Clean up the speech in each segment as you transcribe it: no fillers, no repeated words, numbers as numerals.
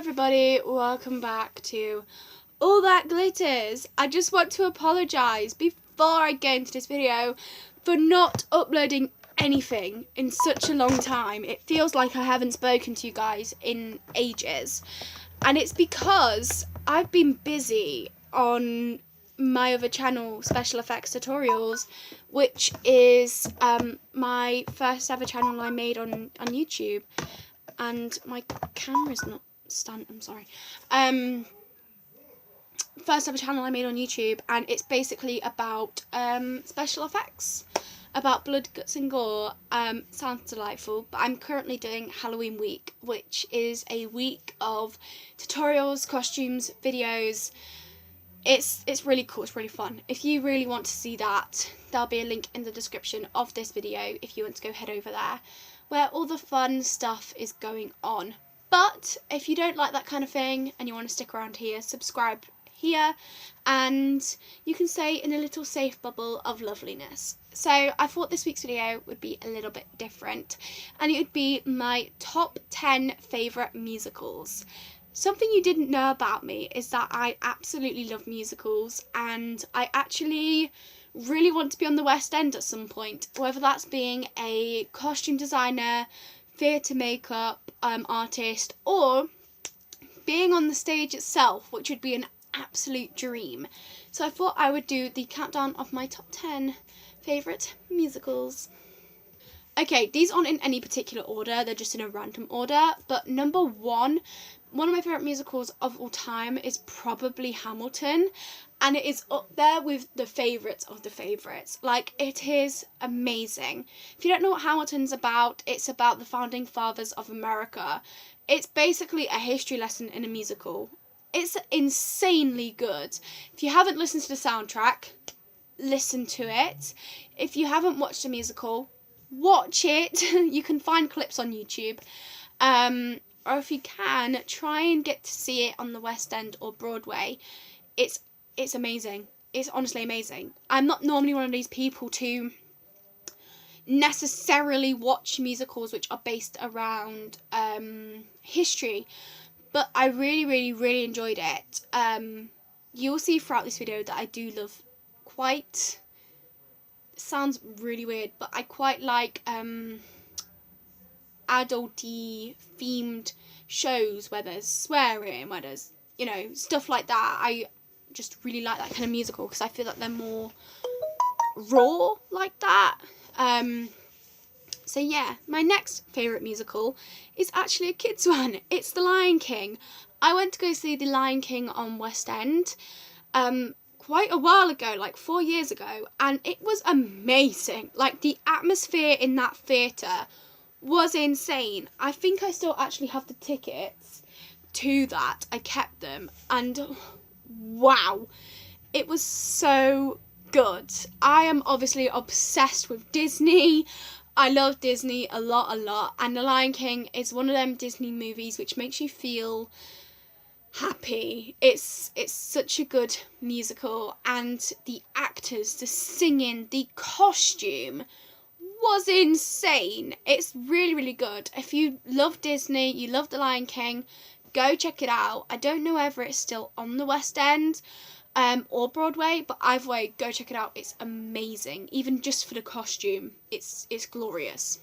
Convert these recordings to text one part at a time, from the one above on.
everybody, welcome back to All That Glitters. I just want to apologise before I get into this video for not uploading anything in such a long time. It feels like I haven't spoken to you guys in ages, and it's because I've been busy on my other channel, Special Effects Tutorials, which is my first ever channel I made on YouTube. And my camera's not I'm sorry. First ever channel I made on YouTube, and it's basically about special effects, about blood, guts and gore. Sounds delightful, but I'm currently doing Halloween week, which is a week of tutorials, costumes, videos. It's really cool, it's really fun. If you really want to see that, there'll be a link in the description of this video if you want to go head over there, where all the fun stuff is going on. But if you don't like that kind of thing and you want to stick around here, subscribe here and you can stay in a little safe bubble of loveliness. So I thought this week's video would be a little bit different, and it would be my top 10 favourite musicals. Something you didn't know about me is that I absolutely love musicals, and I actually really want to be on the West End at some point, whether that's being a costume designer, theatre makeup artist, or being on the stage itself, which would be an absolute dream. So I thought I would do the countdown of my top 10 favourite musicals. Okay, these aren't in any particular order, they're just in a random order, but number one of my favourite musicals of all time is probably Hamilton, and it is up there with the favourites of the favourites. Like, it is amazing. If you don't know what Hamilton's about, it's about the founding fathers of America. It's basically a history lesson in a musical. It's insanely good. If you haven't listened to the soundtrack, listen to it. If you haven't watched the musical, watch it. You can find clips on YouTube. Or if you can, try and get to see it on the West End or Broadway. It's amazing. It's honestly amazing. I'm not normally one of these people to necessarily watch musicals which are based around history, but I really enjoyed it. You'll see throughout this video that I do love quite, sounds really weird, but I quite like adulty themed shows where there's swearing, where there's, you know, stuff like that. I just really like that kind of musical because I feel like they're more raw like that. So yeah, my next favourite musical is actually a kids one. It's The Lion King. I went to go see The Lion King on West End quite a while ago, like 4 years ago, and it was amazing. Like, the atmosphere in that theatre was insane. I think I still actually have the tickets to that. I kept them, and wow, it was so good. I am obviously obsessed with Disney. I love Disney a lot, and The Lion King is one of them Disney movies which makes you feel happy. It's such a good musical, and the actors, the singing, the costume was insane. It's really good. If you love Disney, you love The Lion King, go check it out. I don't know whether it's still on the West End or Broadway, but either way, go check it out. It's amazing. Even just for the costume, it's glorious.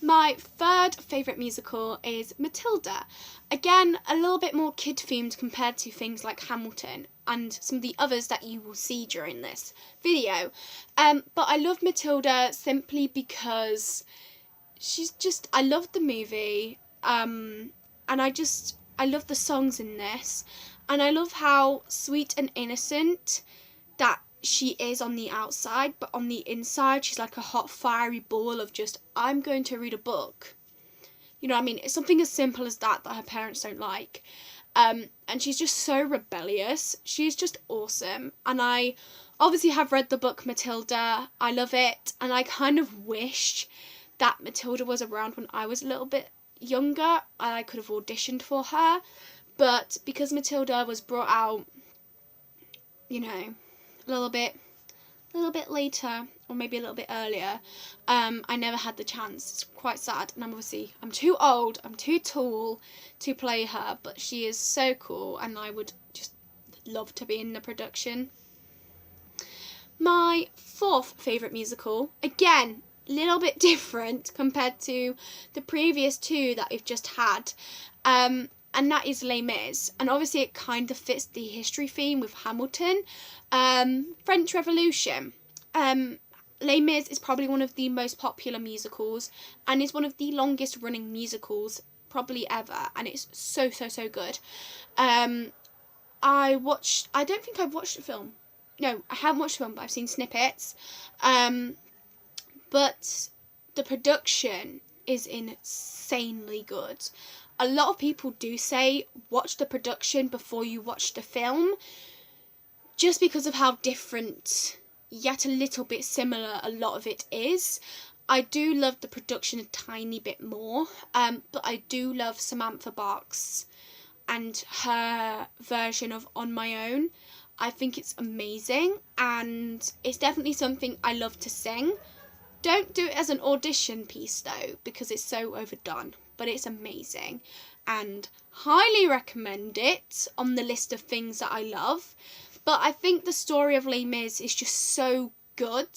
My third favourite musical is Matilda. Again, a little bit more kid themed compared to things like Hamilton and some of the others that you will see during this video. But I love Matilda simply because I love the movie, and I love the songs in this, and I love how sweet and innocent that she is on the outside, but on the inside she's like a hot fiery ball of just, I'm going to read a book. You know what I mean? It's something as simple as that her parents don't like. And she's just so rebellious. She's just awesome. And I obviously have read the book Matilda. I love it. And I kind of wish that Matilda was around when I was a little bit younger and I could have auditioned for her. But because Matilda was brought out, you know, a little bit later or maybe a little bit earlier. I never had the chance. It's quite sad, and I'm too old, I'm too tall to play her, but she is so cool, and I would just love to be in the production. My fourth favourite musical, again, a little bit different compared to the previous two that we've just had, and that is Les Mis. And obviously it kind of fits the history theme with Hamilton. French Revolution. Les Mis is probably one of the most popular musicals, and is one of the longest running musicals probably ever, and it's so good. I don't think I've watched the film. No, I haven't watched the film, but I've seen snippets. But the production is insanely good. A lot of people do say watch the production before you watch the film, just because of how different, yet a little bit similar, a lot of it is. I do love the production a tiny bit more, but I do love Samantha Bach's and her version of On My Own. I think it's amazing, and it's definitely something I love to sing. Don't do it as an audition piece though, because it's so overdone, but it's amazing, and highly recommend it on the list of things that I love. But I think the story of Les Mis is just so good,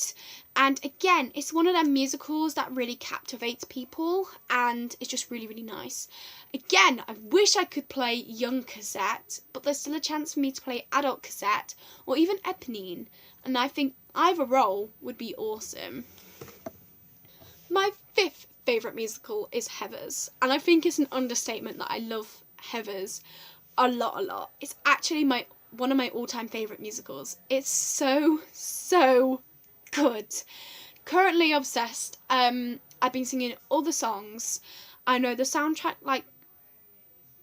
and again, it's one of them musicals that really captivates people, and it's just really nice. Again, I wish I could play young Cosette, but there's still a chance for me to play adult Cosette, or even Eponine, and I think either role would be awesome. My fifth favourite musical is Heathers, and I think it's an understatement that I love Heathers a lot. It's actually one of my all-time favourite musicals. It's so good. Currently obsessed. I've been singing all the songs. I know the soundtrack like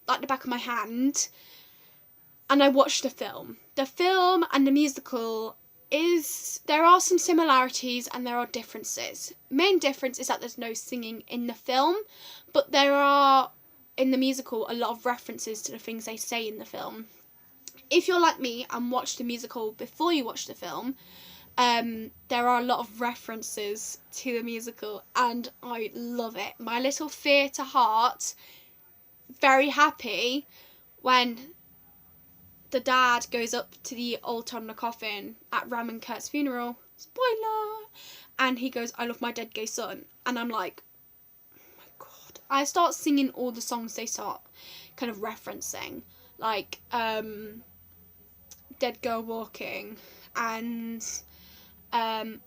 the back of my hand, and I watched the film. The film and the musical there are some similarities and there are differences. Main difference is that there's no singing in the film, but there are in the musical a lot of references to the things they say in the film. If you're like me and watch the musical before you watch the film, there are a lot of references to the musical, and I love it. My little theatre heart, very happy when the dad goes up to the altar on the coffin at Ram and Kurt's funeral, spoiler, and he goes, "I love my dead gay son," and I'm like, oh my god. I start singing all the songs they start kind of referencing, like Dead Girl Walking, and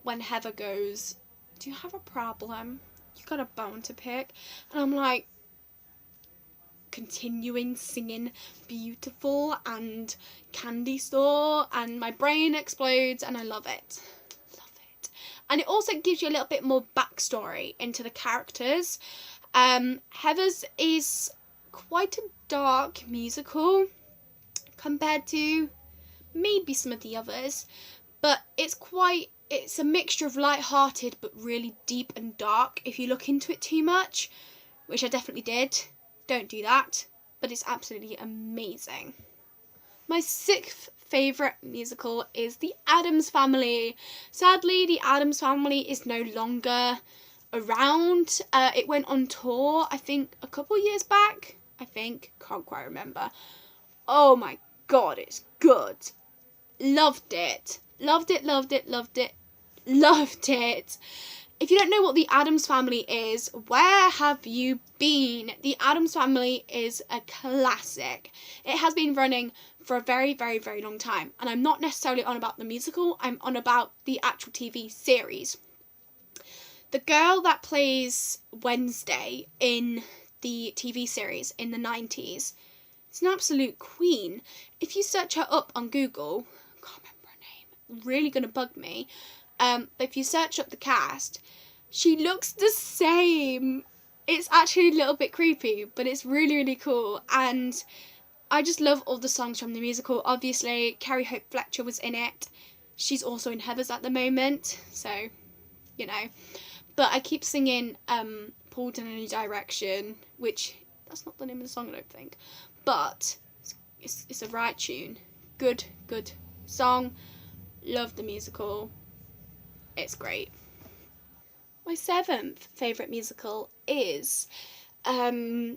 when Heather goes, "Do you have a problem? You got a bone to pick?" And I'm like, continuing singing Beautiful and Candy Store, and my brain explodes, and I love it. And it also gives you a little bit more backstory into the characters. Heathers is quite a dark musical compared to maybe some of the others, but it's a mixture of light-hearted but really deep and dark if you look into it too much, which I definitely did. Don't do that, but it's absolutely amazing. My sixth favourite musical is The Addams Family. Sadly, The Addams Family is no longer around. It went on tour, I think, a couple years back. Can't quite remember. Oh my god, it's good. Loved it. If you don't know what The Addams Family is, where have you been? The Addams Family is a classic. It has been running for a very long time. And I'm not necessarily on about the musical, I'm on about the actual TV series. The girl that plays Wednesday in the TV series in the 90s, it's an absolute queen. If you search her up on Google, I can't remember her name, really gonna bug me. But if you search up the cast, she looks the same. It's actually a little bit creepy, but it's really cool. And I just love all the songs from the musical. Obviously, Carrie Hope Fletcher was in it. She's also in Heathers at the moment, so, you know. But I keep singing Pulled in Any Direction, which, that's not the name of the song, I don't think. But it's a right tune. Good song. Love the musical. It's great. my 7th favourite musical is, I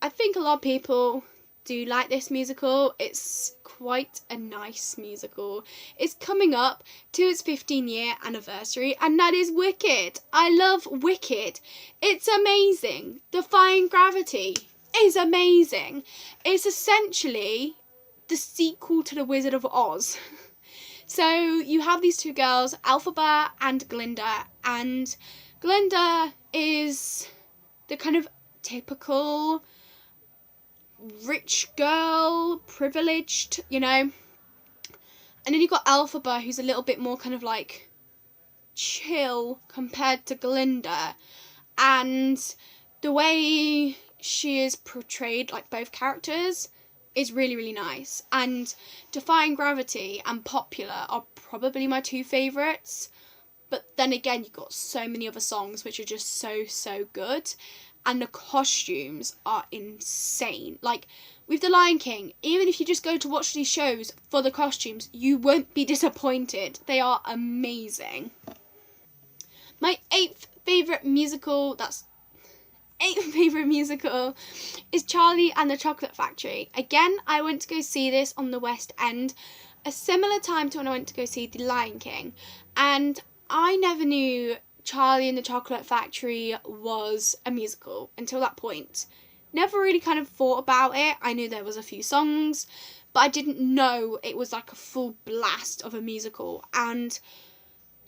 think a lot of people do like this musical. It's quite a nice musical. It's coming up to its 15-year anniversary, and that is Wicked. I love Wicked. It's amazing. Defying Gravity is amazing. It's essentially the sequel to The Wizard of Oz. So you have these two girls, Elphaba and Glinda, and Glinda is the kind of typical rich girl, privileged, you know. And then you've got Elphaba, who's a little bit more kind of like chill compared to Glinda. And the way she is portrayed, like both characters, is really, really nice. And Defying Gravity and Popular are probably my 2 favourites. But then again, you've got so many other songs which are just so, so good. And the costumes are insane. Like, with The Lion King, even if you just go to watch these shows for the costumes, you won't be disappointed. They are amazing. My 8th favourite musical, is Charlie and the Chocolate Factory. Again, I went to go see this on the West End, a similar time to when I went to go see The Lion King. And I never knew Charlie and the Chocolate Factory was a musical until that point. Never really kind of thought about it. I knew there was a few songs, but I didn't know it was like a full blast of a musical. And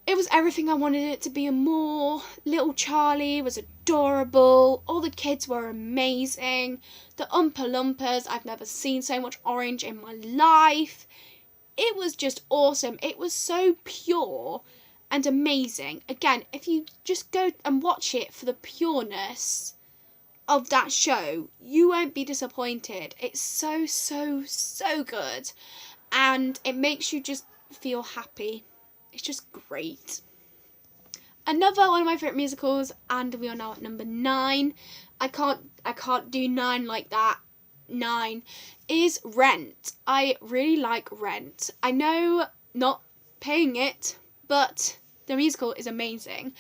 it was everything I wanted it to be and more. Little Charlie was adorable. All the kids were amazing. The Oompa Loompas, I've never seen so much orange in my life. It was just awesome. It was so pure and amazing. Again, if you just go and watch it for the pureness of that show, you won't be disappointed. It's so, so, so good. And it makes you just feel happy. It's just great. Another one of my favourite musicals, and we are now at number 9. I can't do 9 like that. 9 is Rent. I really like Rent. I know not paying it, but the musical is amazing.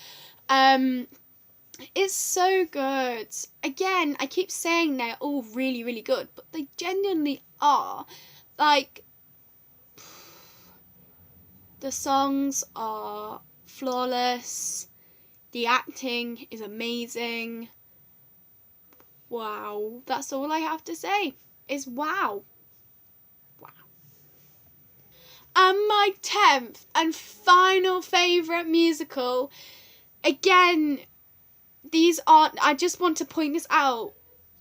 It's so good. Again, I keep saying they're all really, really good, but they genuinely are. Like, the songs are flawless. The acting is amazing. Wow. That's all I have to say, is wow. Wow. And my 10th and final favourite musical. Again, these aren't... I just want to point this out.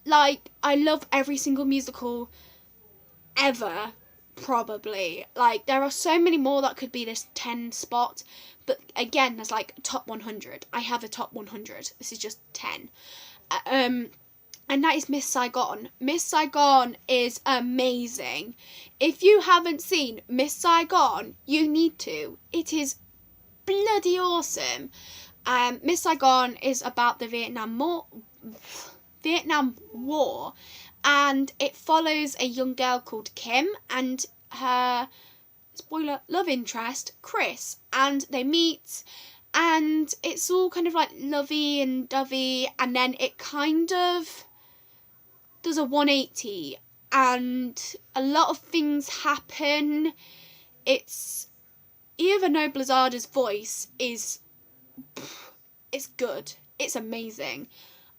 Like, I love every single musical ever, probably. Like, there are so many more that could be this 10 spot. But again, there's like top 100. I have a top 100. This is just 10. And that is Miss Saigon. Miss Saigon is amazing. If you haven't seen Miss Saigon, you need to. It is bloody awesome. Miss Saigon is about the Vietnam War, and it follows a young girl called Kim and her, spoiler, love interest, Chris, and they meet, and it's all kind of like lovey and dovey, and then it kind of does a 180, and a lot of things happen. It's Eva Noblezada's voice is, it's good. It's amazing.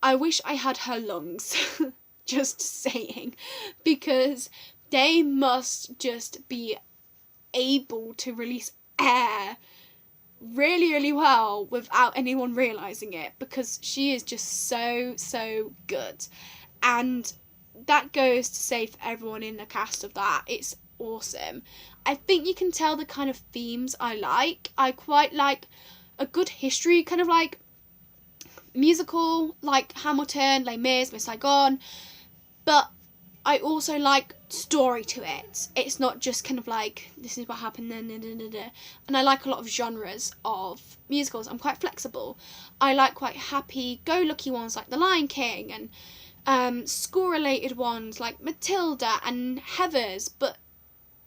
I wish I had her lungs, just saying, because they must just be able to release air really, really well without anyone realising it, because she is just so, so good. And that goes to say for everyone in the cast of that, it's awesome. I think you can tell the kind of themes I like. I quite like a good history, kind of like musical, like Hamilton, Les Mis, Miss Saigon, but I also like story to it. It's not just kind of like, this is what happened, and I like a lot of genres of musicals. I'm quite flexible. I like quite happy-go-lucky ones like The Lion King, and school-related ones like Matilda and Heathers, but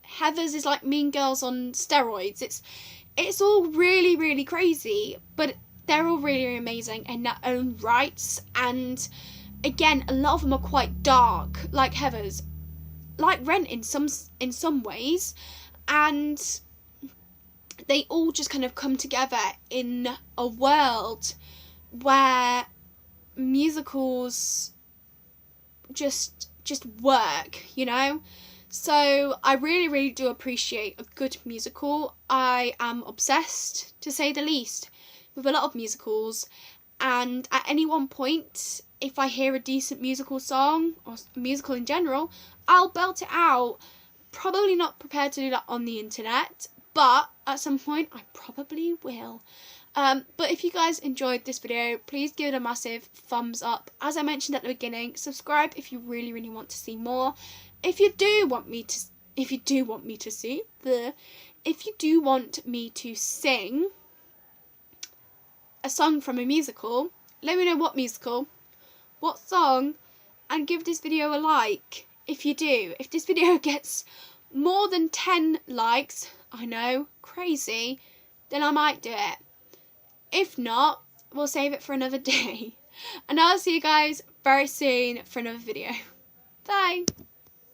Heathers is like Mean Girls on steroids. It's all really, really crazy, but they're all really, really amazing in their own rights. And again, a lot of them are quite dark, like Heather's, like Rent in some ways, and they all just kind of come together in a world where musicals just work, you know. So I really, really do appreciate a good musical. I am obsessed, to say the least, with a lot of musicals, and at any one point, if I hear a decent musical song, or a musical in general, I'll belt it out. Probably not prepared to do that on the internet, but at some point I probably will. But if you guys enjoyed this video, please give it a massive thumbs up. As I mentioned at the beginning, subscribe if you really, really want to see more. If you do want me to sing a song from a musical, let me know what musical, what song, and give this video a like. If you do, if this video gets more than 10 likes, I know, crazy, then I might do it. If not, we'll save it for another day. And I'll see you guys very soon for another video. Bye!